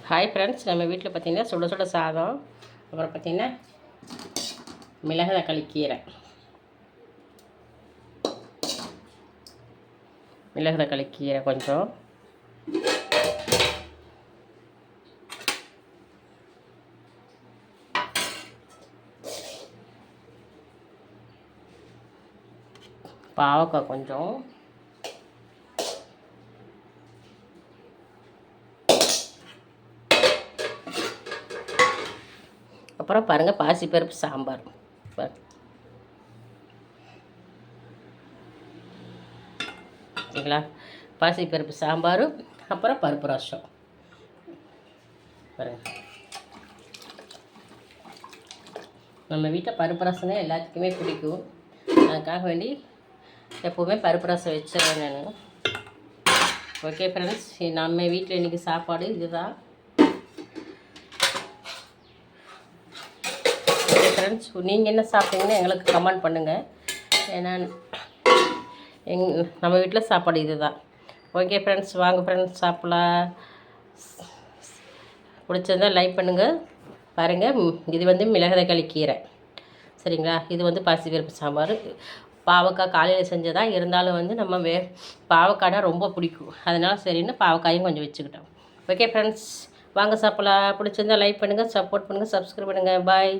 Hi friends, நம்ம வீட்டில் பார்த்திங்கன்னா சுட சுட சாதம், அப்புறம் பார்த்திங்கன்னா மிளகு தக்காளி கீரை, மிளகு தக்காளி கீரை கொஞ்சம், பாவக்காய் கொஞ்சம், அப்புறம் பாருங்கள் பாசிப்பருப்பு சாம்பார். சரிங்களா? பாசிப்பருப்பு சாம்பார், அப்புறம் பருப்பு ரசம். பாருங்கள், நம்ம வீட்டில் பருப்பு ரசம்னா எல்லாத்துக்குமே பிடிக்கும். அதுக்காக வேண்டி எப்போவுமே பருப்பு ரசம் வச்சிருவேன் நான். ஓகே ஃப்ரெண்ட்ஸ், நம்ம வீட்டில் இன்றைக்கி சாப்பாடு இதுதான். ஓகே ஃப்ரெண்ட்ஸ், நீங்கள் என்ன சாப்பிட்டீங்கன்னு எங்களுக்கு கமெண்ட் பண்ணுங்கள். ஏன்னா நம்ம வீட்டில் சாப்பாடு இது தான். ஓகே ஃப்ரெண்ட்ஸ், வாங்க ஃப்ரெண்ட்ஸ் சாப்பிட்லாம். பிடிச்சிருந்தால் லைக் பண்ணுங்கள். பாருங்கள், இது வந்து மிளகு தக்காளி கீரை, சரிங்களா? இது வந்து பாசிப்பருப்பு சாம்பார். பாவக்காய் காலையில் செஞ்சதா இருந்தாலும் வந்து நம்ம பாவக்காய்னா ரொம்ப பிடிக்கும், அதனால் சரின்னு பாவக்காயும் கொஞ்சம் வச்சுக்கிட்டோம். ஓகே ஃப்ரெண்ட்ஸ், வாங்க சாப்பிட்லாம். பிடிச்சிருந்தால் லைக் பண்ணுங்கள், சப்போர்ட் பண்ணுங்கள், சப்ஸ்கிரைப் பண்ணுங்கள். பாய்.